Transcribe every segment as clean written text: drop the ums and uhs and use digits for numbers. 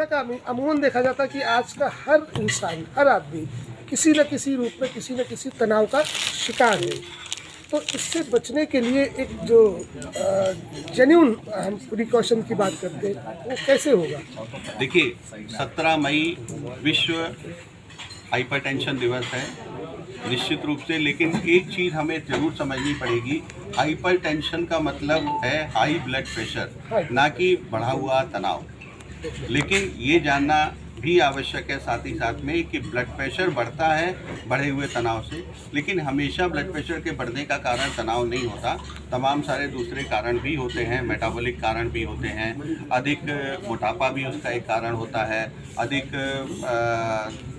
जैसा कि अमूमन देखा जाता है कि आज का हर इंसान, हर आदमी किसी न किसी रूप में किसी न किसी तनाव का शिकार है। तो इससे बचने के लिए एक जो जेन्युइन हम प्रिकॉशन की बात करते हैं वो कैसे होगा? देखिए, 17 मई विश्व हाइपरटेंशन दिवस है निश्चित रूप से, लेकिन एक चीज़ हमें ज़रूर समझनी पड़ेगी। हाइपरटेंशन का मतलब है हाई ब्लड प्रेशर, ना कि बढ़ा हुआ तनाव। लेकिन ये जानना भी आवश्यक है साथ ही साथ में कि ब्लड प्रेशर बढ़ता है बढ़े हुए तनाव से, लेकिन हमेशा ब्लड प्रेशर के बढ़ने का कारण तनाव नहीं होता। तमाम सारे दूसरे कारण भी होते हैं, मेटाबॉलिक कारण भी होते हैं, अधिक मोटापा भी उसका एक कारण होता है, अधिक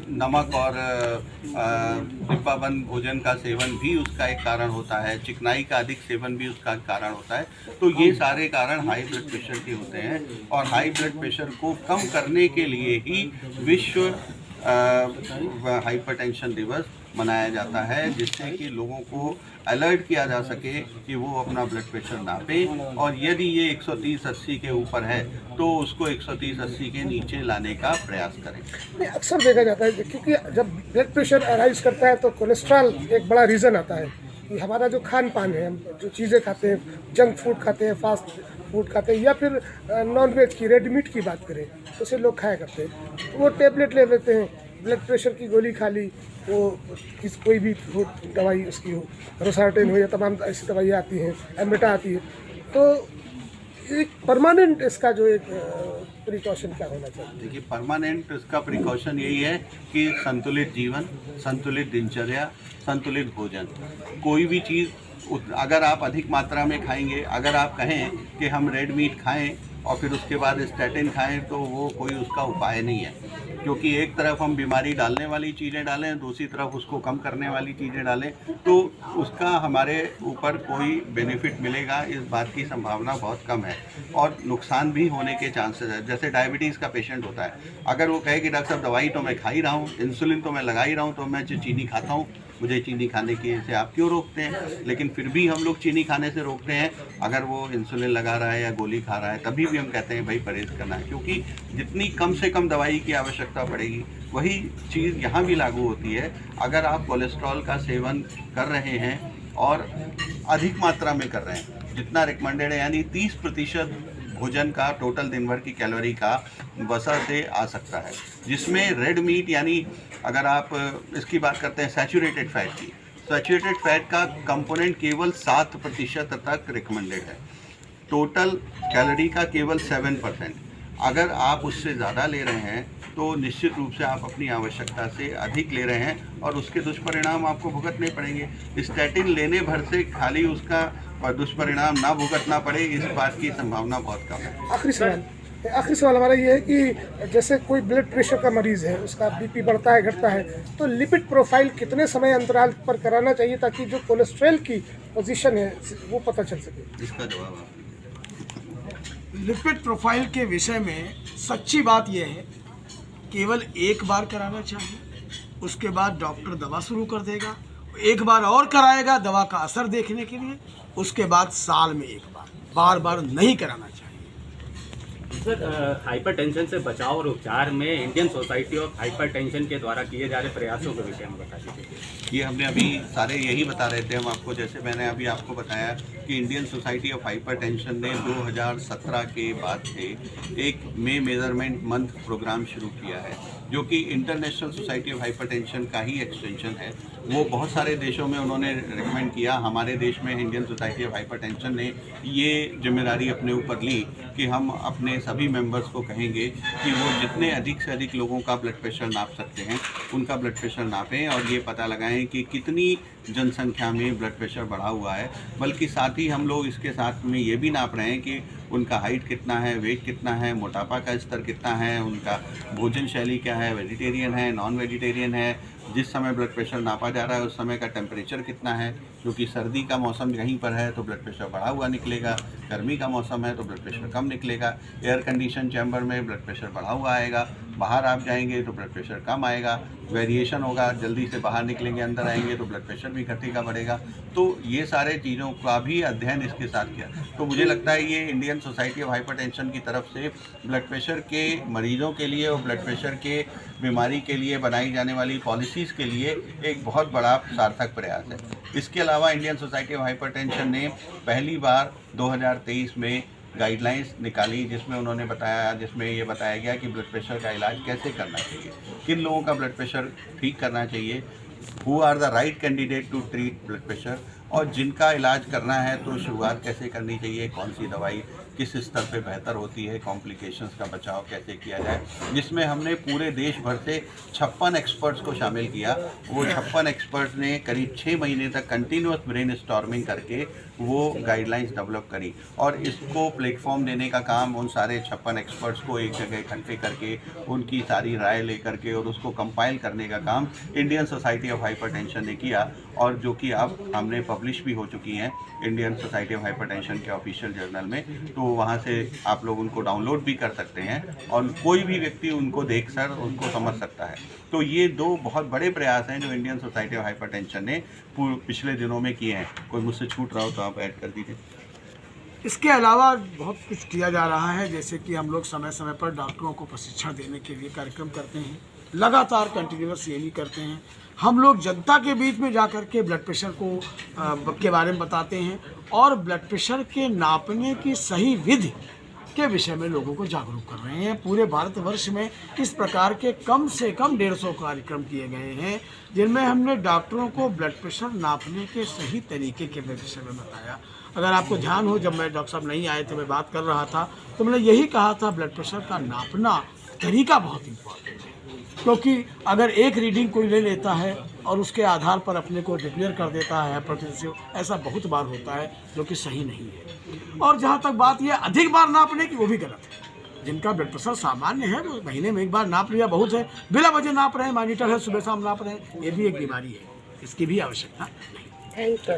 नमक और डिब्बाबंद भोजन का सेवन भी उसका एक कारण होता है, चिकनाई का अधिक सेवन भी उसका कारण होता है। तो ये सारे कारण हाई ब्लड प्रेशर के होते हैं, और हाई ब्लड प्रेशर को कम करने के लिए ही विश्व हाइपरटेंशन दिवस मनाया जाता है, जिससे कि लोगों को अलर्ट किया जा सके कि वो अपना ब्लड प्रेशर नापें, और यदि ये 130/80 के ऊपर है तो उसको 130/80 के नीचे लाने का प्रयास करें। नहीं, अक्सर देखा जाता है क्योंकि जब ब्लड प्रेशर अराइज करता है तो कोलेस्ट्रॉल एक बड़ा रीज़न आता है कि हमारा जो खान पान है, हम जो चीज़ें खाते हैं, जंक फूड खाते हैं, फास्ट फूड खाते हैं, या फिर नॉन वेज की रेड मीट की बात करें तो उसे लोग खाया करते हैं। तो वो टेबलेट ले लेते हैं, ब्लड प्रेशर की गोली खा ली, वो कोई भी हो दवाई उसकी हो, रोसार्टेन हो या तमाम ऐसी दवाइयाँ आती हैं, एम्बेटा आती है। तो एक परमानेंट इसका जो एक प्रिकॉशन क्या होना चाहिए? देखिए, परमानेंट इसका प्रिकॉशन यही है कि संतुलित जीवन, संतुलित दिनचर्या, संतुलित भोजन। कोई भी चीज़ अगर आप अधिक मात्रा में खाएंगे, अगर आप कहें कि हम रेड मीट खाएं और फिर उसके बाद स्टैटिन खाएं, तो वो कोई उसका उपाय नहीं है, क्योंकि एक तरफ हम बीमारी डालने वाली चीज़ें डालें, दूसरी तरफ उसको कम करने वाली चीज़ें डालें, तो उसका हमारे ऊपर कोई बेनिफिट मिलेगा इस बात की संभावना बहुत कम है, और नुकसान भी होने के चांसेस है। जैसे डायबिटीज़ का पेशेंट होता है, अगर वो कहे कि डॉक्टर साहब दवाई तो मैं खा ही रहा हूँ, इंसुलिन तो मैं लगा ही रहा हूँ, तो मैं चीनी खाता हूँ, मुझे चीनी खाने की से आप क्यों रोकते हैं? लेकिन फिर भी हम लोग चीनी खाने से रोकते हैं। अगर वो इंसुलिन लगा रहा है या गोली खा रहा है, तभी भी हम कहते हैं भाई परहेज़ करना है, क्योंकि जितनी कम से कम दवाई की आवश्यकता पड़ेगी वही चीज़ यहाँ भी लागू होती है। अगर आप कोलेस्ट्रॉल का सेवन कर रहे हैं और अधिक मात्रा में कर रहे हैं, जितना रिकमेंडेड है, यानी 30% भोजन का टोटल दिन भर की कैलोरी का वसा से आ सकता है, जिसमें रेड मीट, यानी अगर आप इसकी बात करते हैं सैचुरेटेड फैट की, सैचुरेटेड फैट का कंपोनेंट केवल 7% तक रिकमेंडेड है, टोटल कैलोरी का केवल 7%। अगर आप उससे ज़्यादा ले रहे हैं तो निश्चित रूप से आप अपनी आवश्यकता से अधिक ले रहे हैं, और उसके दुष्परिणाम आपको भुगतने पड़ेंगे। स्टैटिन लेने भर से खाली उसका दुष्परिणाम ना भुगतना पड़े, इस बात की संभावना बहुत कम है। आखिरी सवाल हमारा ये है कि जैसे कोई ब्लड प्रेशर का मरीज़ है, उसका बीपी बढ़ता है घटता है, तो लिपिड प्रोफाइल कितने समय अंतराल पर कराना चाहिए ताकि जो कोलेस्ट्रॉल की पोजीशन है वो पता चल सके? इसका जवाब आप लिपिड प्रोफाइल के विषय में सच्ची बात यह है, केवल एक बार कराना चाहिए, उसके बाद डॉक्टर दवा शुरू कर देगा, एक बार और कराएगा दवा का असर देखने के लिए, उसके बाद साल में एक बार, बार नहीं कराना चाहिए। सर, हाइपरटेंशन से बचाव और उपचार में इंडियन सोसाइटी ऑफ हाइपरटेंशन के द्वारा किए जा रहे प्रयासों के विषय में बता दीजिए। ये हमने अभी सारे यही बता रहे थे हम आपको, जैसे मैंने अभी आपको बताया कि इंडियन सोसाइटी ऑफ हाइपरटेंशन ने 2017 के बाद से एक मे मेजरमेंट मंथ प्रोग्राम शुरू किया है, जो कि इंटरनेशनल सोसाइटी ऑफ हाइपरटेंशन का ही एक्सटेंशन है। वो बहुत सारे देशों में उन्होंने रिकमेंड किया। हमारे देश में इंडियन सोसाइटी ऑफ हाइपरटेंशन ने ये जिम्मेदारी अपने ऊपर ली कि हम अपने सभी मेंबर्स को कहेंगे कि वो जितने अधिक से अधिक लोगों का ब्लड प्रेशर नाप सकते हैं उनका ब्लड प्रेशर नापें, और ये पता लगाएं कि कितनी जनसंख्या में ब्लड प्रेशर बढ़ा हुआ है। बल्कि साथ ही हम लोग इसके साथ में ये भी नाप रहे हैं कि उनका हाइट कितना है, वेट कितना है, मोटापा का स्तर कितना है, उनका भोजन शैली क्या है, वेजिटेरियन है, नॉन वेजिटेरियन है, जिस समय ब्लड प्रेशर नापा जा रहा है उस समय का टेम्परेचर कितना है, क्योंकि सर्दी का मौसम कहीं पर है तो ब्लड प्रेशर बढ़ा हुआ निकलेगा, गर्मी का मौसम है तो ब्लड प्रेशर कम निकलेगा, एयर कंडीशन चैम्बर में ब्लड प्रेशर बढ़ा हुआ आएगा, बाहर आप जाएंगे तो ब्लड प्रेशर कम आएगा, वेरिएशन होगा, जल्दी से बाहर निकलेंगे अंदर आएंगे तो ब्लड प्रेशर भी घटेगा बढ़ेगा। तो ये सारे चीज़ों का भी अध्ययन इसके साथ किया। तो मुझे लगता है ये इंडियन सोसाइटी ऑफ हाइपरटेंशन की तरफ से ब्लड प्रेशर के मरीजों के लिए और ब्लड प्रेशर के बीमारी के लिए बनाई जाने वाली पॉलिसीज़ के लिए एक बहुत बड़ा सार्थक प्रयास है। इसके अलावा इंडियन सोसाइटी ऑफ हाइपरटेंशन ने पहली बार 2023 में गाइडलाइंस निकाली जिसमें ये बताया गया कि ब्लड प्रेशर का इलाज कैसे करना चाहिए, किन लोगों का ब्लड प्रेशर ठीक करना चाहिए, who are the right candidate to treat blood pressure, और जिनका इलाज करना है तो शुरुआत कैसे करनी चाहिए, कौन सी दवाई किस स्तर पे बेहतर होती है, कॉम्प्लिकेशंस का बचाव कैसे किया जाए, जिसमें हमने पूरे देश भर से 56 एक्सपर्ट्स को शामिल किया। वो 56 एक्सपर्ट्स ने करीब 6 महीने तक कंटिन्यूअस ब्रेन स्टॉर्मिंग करके वो गाइडलाइंस डेवलप करी और इसको प्लेटफॉर्म देने का काम उन सारे 56 एक्सपर्ट्स को एक जगह इकट्ठे करके उनकी सारी राय लेकर के और उसको कंपाइल करने का काम इंडियन सोसाइटी ऑफ हाइपरटेंशन ने किया, और जो कि अब हमने पब्लिश भी हो चुकी हैं इंडियन सोसाइटी ऑफ हाइपरटेंशन के ऑफिशियल जर्नल में। तो वहाँ से आप लोग उनको डाउनलोड भी कर सकते हैं और कोई भी व्यक्ति उनको देख कर उनको समझ सकता है। तो ये 2 बहुत बड़े प्रयास हैं जो इंडियन सोसाइटी ऑफ हाइपरटेंशन ने पिछले दिनों में किए हैं। कोई मुझसे छूट रहा हो तो आप ऐड कर दीजिए। इसके अलावा बहुत कुछ किया जा रहा है, जैसे कि हम लोग समय समय पर डॉक्टरों को प्रशिक्षण देने के लिए कार्यक्रम करते हैं, लगातार कंटिन्यूअस ये भी करते हैं। हम लोग जनता के बीच में जाकर के ब्लड प्रेशर के बारे में बताते हैं और ब्लड प्रेशर के नापने की सही विधि के विषय में लोगों को जागरूक कर रहे हैं। पूरे भारतवर्ष में इस प्रकार के कम से कम 150 कार्यक्रम किए गए हैं जिनमें हमने डॉक्टरों को ब्लड प्रेशर नापने के सही तरीके के विषय में बताया। अगर आपको ध्यान हो, जब मैं डॉक्टर साहब नहीं आए थे मैं बात कर रहा था तो मैंने यही कहा था, ब्लड प्रेशर का नापना तरीका बहुत इम्पोर्टेंट है, क्योंकि अगर एक रीडिंग कोई ले लेता है और उसके आधार पर अपने को डिक्लेयर कर देता है हाइपरटेंसिव, ऐसा बहुत बार होता है जो कि सही नहीं है। और जहाँ तक बात यह अधिक बार नापने की, वो भी गलत है। जिनका ब्लड प्रेशर सामान्य है वो महीने में एक बार नाप लिया बहुत है, बिना वजह नाप रहे हैं, मॉनिटर है सुबह शाम नाप रहे हैं, ये भी एक बीमारी है, इसकी भी आवश्यकता नहीं। Thank you.